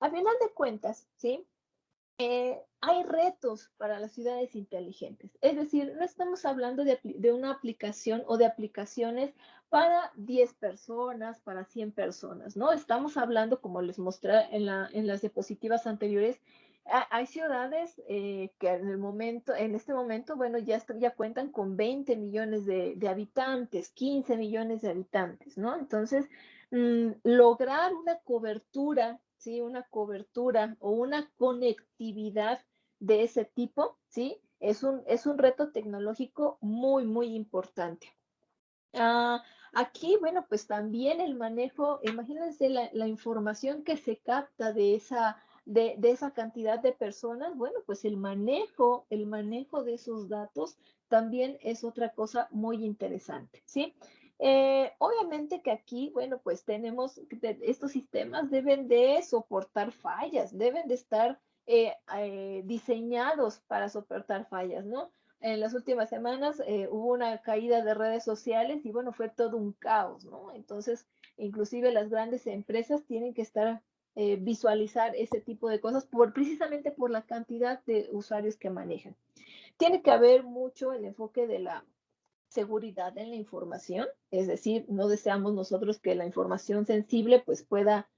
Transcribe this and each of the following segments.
A final de cuentas, ¿sí? Hay retos para las ciudades inteligentes. Es decir, no estamos hablando de una aplicación o de aplicaciones para 10 personas, para 100 personas, ¿no? Estamos hablando, como les mostré en las diapositivas anteriores, hay ciudades que en este momento, bueno, ya cuentan con 20 millones de habitantes, 15 millones de habitantes, ¿no? Entonces, lograr una cobertura, ¿sí? Una cobertura o una conectividad de ese tipo, ¿sí? Es un reto tecnológico muy, muy importante. Ah, aquí, bueno, pues también el manejo, imagínense la información que se capta de esa cantidad de personas, bueno, pues el manejo de esos datos también es otra cosa muy interesante, ¿sí? Obviamente que aquí, bueno, pues estos sistemas deben de soportar fallas, deben de estar diseñados para soportar fallas, ¿no? En las últimas semanas hubo una caída de redes sociales y bueno, fue todo un caos, ¿no? Entonces, inclusive las grandes empresas tienen que estar, visualizar ese tipo de cosas precisamente por la cantidad de usuarios que manejan. Tiene que haber mucho el enfoque de la seguridad en la información, es decir, no deseamos nosotros que la información sensible pues pueda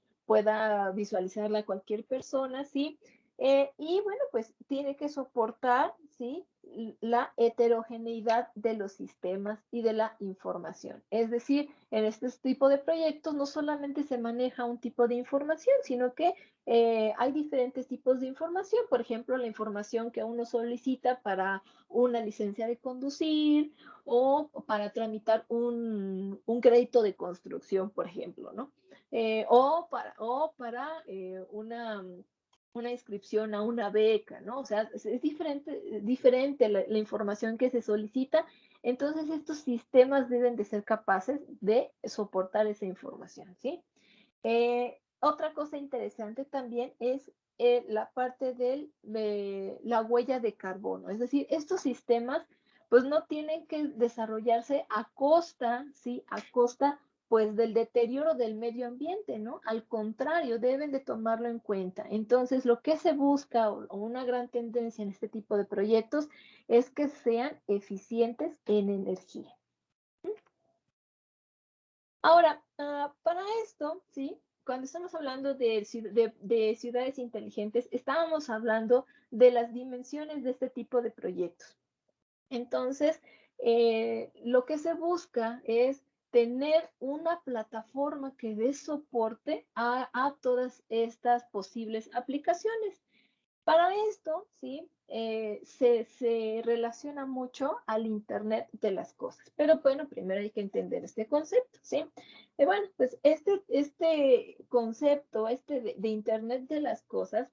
visualizarla cualquier persona, ¿sí? Y bueno, pues tiene que soportar, ¿sí? La heterogeneidad de los sistemas y de la información. Es decir, en este tipo de proyectos no solamente se maneja un tipo de información, sino que hay diferentes tipos de información. Por ejemplo, la información que uno solicita para una licencia de conducir, o para tramitar un crédito de construcción, por ejemplo, ¿no? O para una inscripción a una beca, ¿no? O sea, es diferente la información que se solicita. Entonces, estos sistemas deben de ser capaces de soportar esa información, ¿sí? Otra cosa interesante también es la parte de la huella de carbono. Es decir, estos sistemas pues no tienen que desarrollarse a costa, ¿sí? A costa pues del deterioro del medio ambiente, ¿no? Al contrario, deben de tomarlo en cuenta. Entonces, lo que se busca o una gran tendencia en este tipo de proyectos es que sean eficientes en energía. Ahora, para esto, ¿sí? Cuando estamos hablando de ciudades inteligentes, estábamos hablando de las dimensiones de este tipo de proyectos. Entonces, lo que se busca es tener una plataforma que dé soporte a todas estas posibles aplicaciones. Para esto, ¿sí? Se relaciona mucho al Internet de las cosas. Pero bueno, primero hay que entender este concepto, ¿sí? Bueno, pues este concepto, de Internet de las cosas,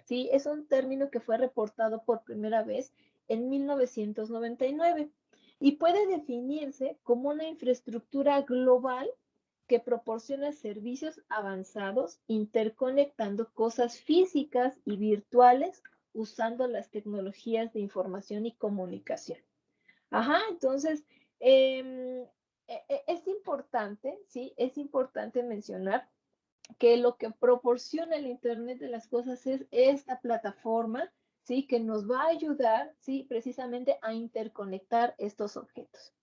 ¿sí? Es un término que fue reportado por primera vez en 1999 y puede definirse como una infraestructura global que proporciona servicios avanzados interconectando cosas físicas y virtuales usando las tecnologías de información y comunicación. Ajá, entonces, es importante, ¿sí? Es importante mencionar que lo que proporciona el Internet de las cosas es esta plataforma, ¿sí? Que nos va a ayudar, ¿sí? Precisamente a interconectar estos objetos.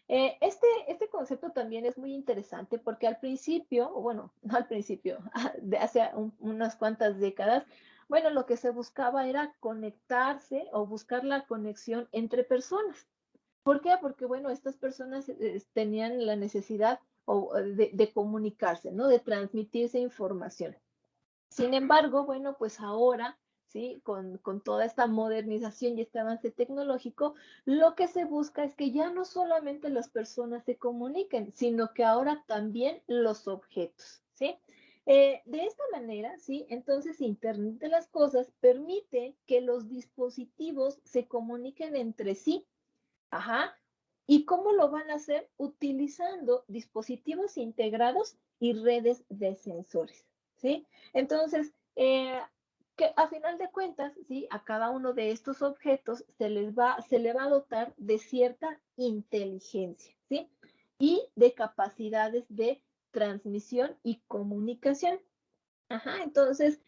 Este concepto también es muy interesante porque al principio, o bueno, no al principio, de hace unas cuantas décadas, bueno, lo que se buscaba era conectarse o buscar la conexión entre personas. ¿Por qué? Porque, bueno, estas personas tenían la necesidad de comunicarse, ¿no? De transmitirse información. Sin embargo, bueno, pues ahora, ¿sí? Con toda esta modernización y este avance tecnológico, lo que se busca es que ya no solamente las personas se comuniquen, sino que ahora también los objetos, ¿sí? De esta manera, ¿sí? Entonces, Internet de las Cosas permite que los dispositivos se comuniquen entre sí. Ajá. ¿Y cómo lo van a hacer? Utilizando dispositivos integrados y redes de sensores, ¿sí? Entonces, que a final de cuentas, ¿sí? A cada uno de estos objetos se le va a dotar de cierta inteligencia, ¿sí? Y de capacidades de transmisión y comunicación. Ajá, entonces,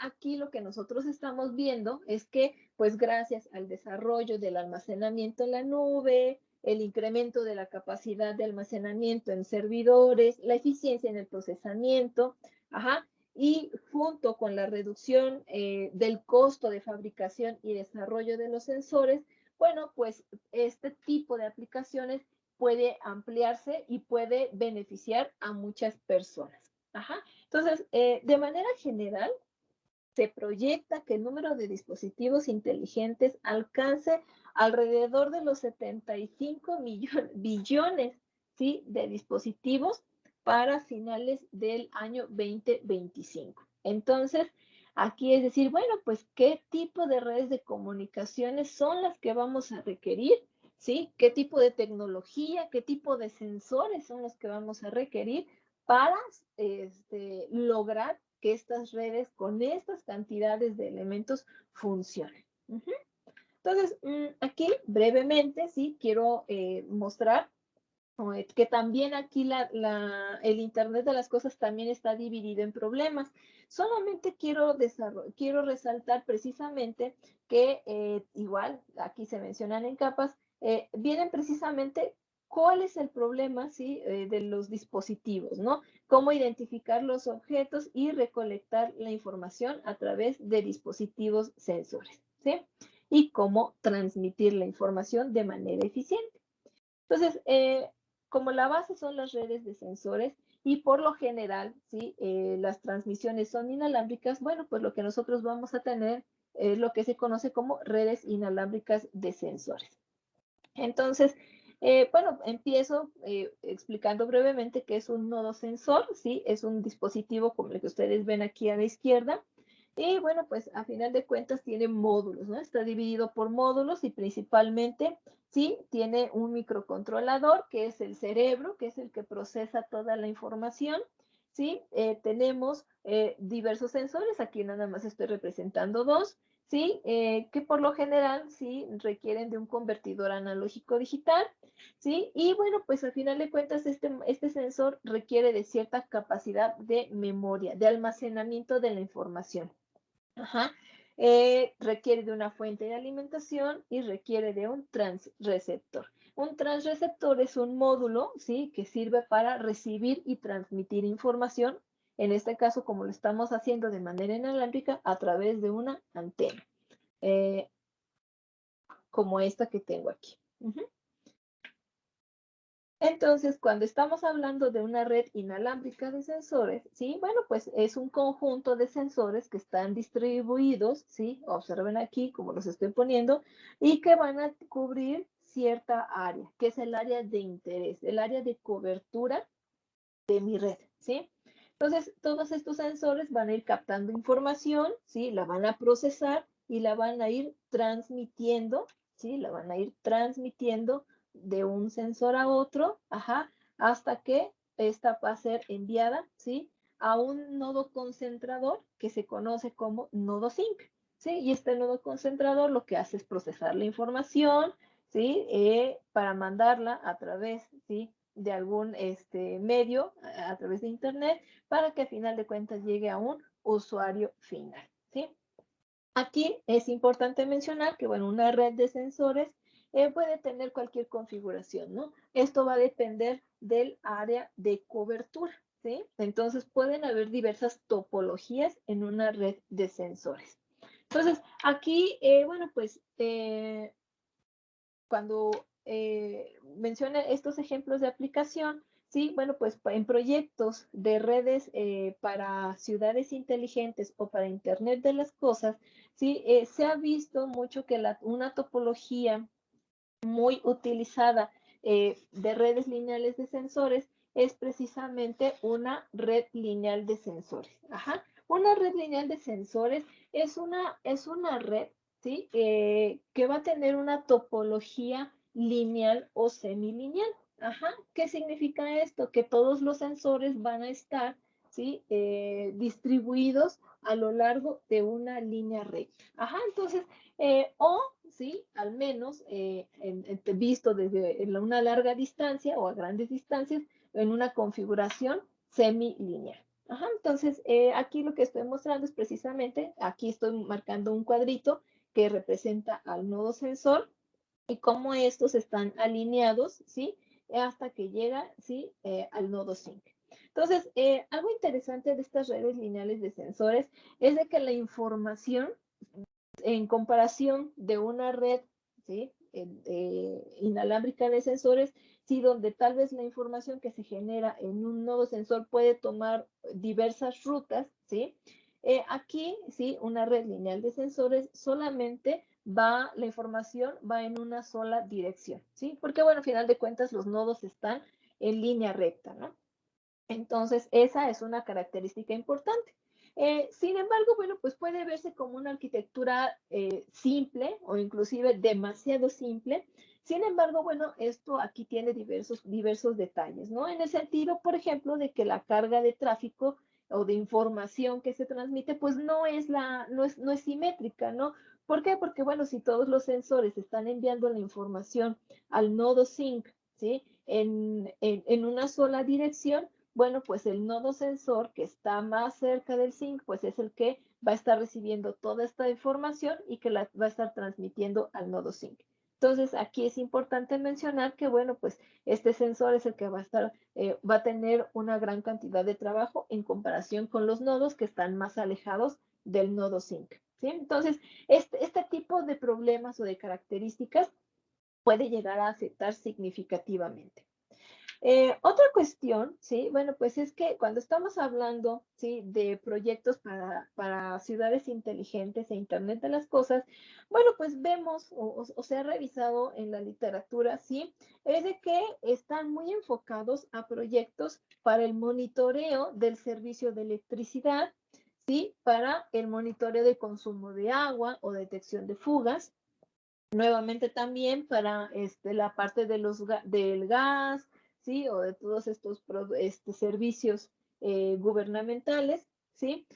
aquí lo que nosotros estamos viendo es que, pues gracias al desarrollo del almacenamiento en la nube, el incremento de la capacidad de almacenamiento en servidores, la eficiencia en el procesamiento, ajá, y junto con la reducción del costo de fabricación y desarrollo de los sensores, bueno, pues este tipo de aplicaciones puede ampliarse y puede beneficiar a muchas personas. Ajá. Entonces, de manera general, se proyecta que el número de dispositivos inteligentes alcance alrededor de los 75 billones, ¿sí?, de dispositivos para finales del año 2025. Entonces, aquí es decir, bueno, pues, ¿qué tipo de redes de comunicaciones son las que vamos a requerir? ¿Sí? ¿Qué tipo de tecnología, qué tipo de sensores son los que vamos a requerir para lograr que estas redes con estas cantidades de elementos funcionen? Ujú. Entonces, aquí brevemente, sí, quiero mostrar que también aquí el Internet de las cosas también está dividido en problemas. Solamente quiero resaltar precisamente que igual, aquí se mencionan en capas, vienen precisamente cuál es el problema, ¿sí? De los dispositivos, ¿no? Cómo identificar los objetos y recolectar la información a través de dispositivos sensores, ¿sí? Y cómo transmitir la información de manera eficiente. Entonces, como la base son las redes de sensores y por lo general, ¿sí? Las transmisiones son inalámbricas, bueno, pues lo que nosotros vamos a tener es lo que se conoce como redes inalámbricas de sensores. Entonces, bueno, empiezo explicando brevemente qué es un nodo sensor, ¿sí? Es un dispositivo como el que ustedes ven aquí a la izquierda. Y bueno, pues a final de cuentas tiene módulos, ¿no? Está dividido por módulos y principalmente, sí, tiene un microcontrolador que es el cerebro, que es el que procesa toda la información, ¿sí? Tenemos diversos sensores, aquí nada más estoy representando dos, ¿sí? Que por lo general, sí, requieren de un convertidor analógico digital, ¿sí? Y bueno, pues al final de cuentas, este sensor requiere de cierta capacidad de memoria, de almacenamiento de la información. Ajá. Requiere de una fuente de alimentación y requiere de un transreceptor. Un transreceptor es un módulo, ¿sí?, que sirve para recibir y transmitir información, en este caso, como lo estamos haciendo de manera inalámbrica, a través de una antena, eh, como esta que tengo aquí. Ujú. Entonces, cuando estamos hablando de una red inalámbrica de sensores, ¿sí? Bueno, pues es un conjunto de sensores que están distribuidos, ¿sí? Observen aquí como los estoy poniendo, y que van a cubrir cierta área, que es el área de interés, el área de cobertura de mi red, ¿sí? Entonces, todos estos sensores van a ir captando información, ¿sí? La van a procesar y la van a ir transmitiendo, ¿sí? La van a ir transmitiendo de un sensor a otro, ajá, hasta que esta va a ser enviada, ¿sí? A un nodo concentrador que se conoce como nodo sync, ¿sí? Y este nodo concentrador lo que hace es procesar la información, ¿sí? Para mandarla a través, ¿sí?, de algún medio a través de Internet para que a final de cuentas llegue a un usuario final, ¿sí? Aquí es importante mencionar que, bueno, una red de sensores puede tener cualquier configuración, ¿no? Esto va a depender del área de cobertura, ¿sí? Entonces pueden haber diversas topologías en una red de sensores. Entonces, aquí, bueno, pues cuando menciona estos ejemplos de aplicación, sí, bueno, pues en proyectos de redes para ciudades inteligentes o para Internet de las cosas, sí, se ha visto mucho que una topología muy utilizada de redes lineales de sensores es precisamente una red lineal de sensores. Ajá. Una red lineal de sensores es una red, ¿sí?, que va a tener una topología lineal o semilineal. Ajá. ¿Qué significa esto? Que todos los sensores van a estar, ¿sí?, distribuidos a lo largo de una línea recta. Ajá. Entonces, sí, al menos visto desde una larga distancia o a grandes distancias, en una configuración semilineal. Ajá, entonces, aquí lo que estoy mostrando es precisamente, aquí estoy marcando un cuadrito que representa al nodo sensor y cómo estos están alineados, ¿sí? Hasta que llega, ¿sí? Al nodo sync. Entonces, algo interesante de estas redes lineales de sensores es de que la información en comparación de una red, ¿sí? Inalámbrica de sensores, sí, donde tal vez la información que se genera en un nodo sensor puede tomar diversas rutas, ¿sí? Aquí, sí, una red lineal de sensores solamente la información va en una sola dirección, ¿sí? Porque, bueno, al final de cuentas los nodos están en línea recta, ¿no? Entonces, esa es una característica importante. Sin embargo, bueno, pues puede verse como una arquitectura simple o inclusive demasiado simple. Sin embargo, bueno, esto aquí tiene diversos detalles, ¿no? En el sentido, por ejemplo, de que la carga de tráfico o de información que se transmite, pues no es simétrica, ¿no? ¿Por qué? Porque, bueno, si todos los sensores están enviando la información al nodo sync, ¿sí? En una sola dirección, bueno, pues el nodo sensor que está más cerca del zinc, pues es el que va a estar recibiendo toda esta información y que la va a estar transmitiendo al nodo zinc. Entonces, aquí es importante mencionar que, bueno, pues este sensor es el que va a tener una gran cantidad de trabajo en comparación con los nodos que están más alejados del nodo zinc, ¿sí? Entonces, este tipo de problemas o de características puede llegar a afectar significativamente. Otra cuestión, ¿sí? Bueno, pues es que cuando estamos hablando, ¿sí? De proyectos para ciudades inteligentes e Internet de las cosas, bueno, pues vemos o se ha revisado en la literatura, ¿sí? Es de que están muy enfocados a proyectos para el monitoreo del servicio de electricidad, ¿sí? Para el monitoreo de consumo de agua o detección de fugas. Nuevamente también para la parte del gas, ¿sí? O de todos estos servicios gubernamentales, ¿sí?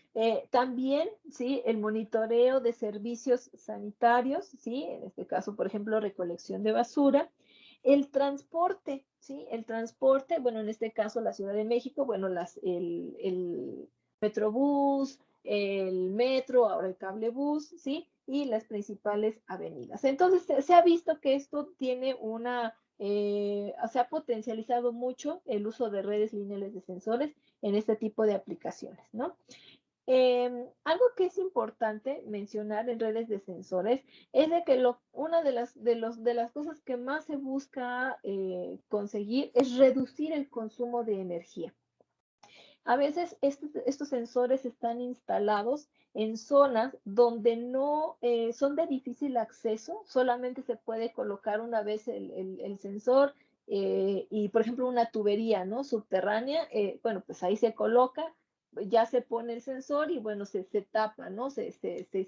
También, ¿sí? El monitoreo de servicios sanitarios, ¿sí? En este caso, por ejemplo, recolección de basura. El transporte, ¿sí? El transporte, bueno, en este caso la Ciudad de México, bueno, el Metrobús, el metro, ahora el cablebús, ¿sí? Y las principales avenidas. Entonces, se ha visto que esto tiene se ha potencializado mucho el uso de redes lineales de sensores en este tipo de aplicaciones, ¿no? Algo que es importante mencionar en redes de sensores es de que una de las cosas que más se busca conseguir es reducir el consumo de energía. A veces estos sensores están instalados en zonas donde no son de difícil acceso, solamente se puede colocar una vez el sensor y, por ejemplo, una tubería, ¿no? Subterránea, bueno, pues ahí se coloca, ya se pone el sensor y, bueno, se tapa, ¿no? Se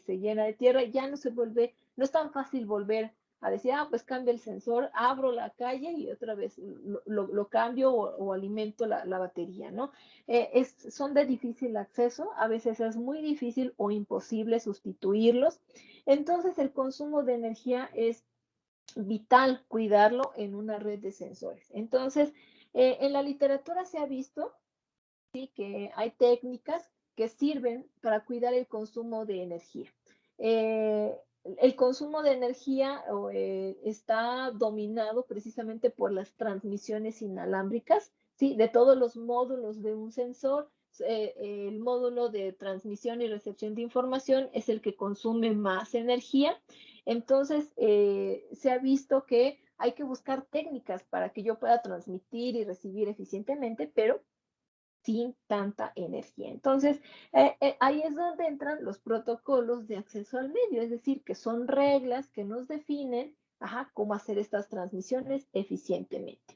llena de tierra y ya no es tan fácil volver a decir, pues cambio el sensor, abro la calle y otra vez lo cambio o alimento la batería, ¿no? Son de difícil acceso, a veces es muy difícil o imposible sustituirlos. Entonces, el consumo de energía es vital cuidarlo en una red de sensores. Entonces, en la literatura se ha visto, ¿sí? Que hay técnicas que sirven para cuidar el consumo de energía. El consumo de energía está dominado precisamente por las transmisiones inalámbricas, ¿sí? De todos los módulos de un sensor. El módulo de transmisión y recepción de información es el que consume más energía. Entonces, se ha visto que hay que buscar técnicas para que yo pueda transmitir y recibir eficientemente, pero sin tanta energía. Entonces, ahí es donde entran los protocolos de acceso al medio, es decir, que son reglas que nos definen, cómo hacer estas transmisiones eficientemente.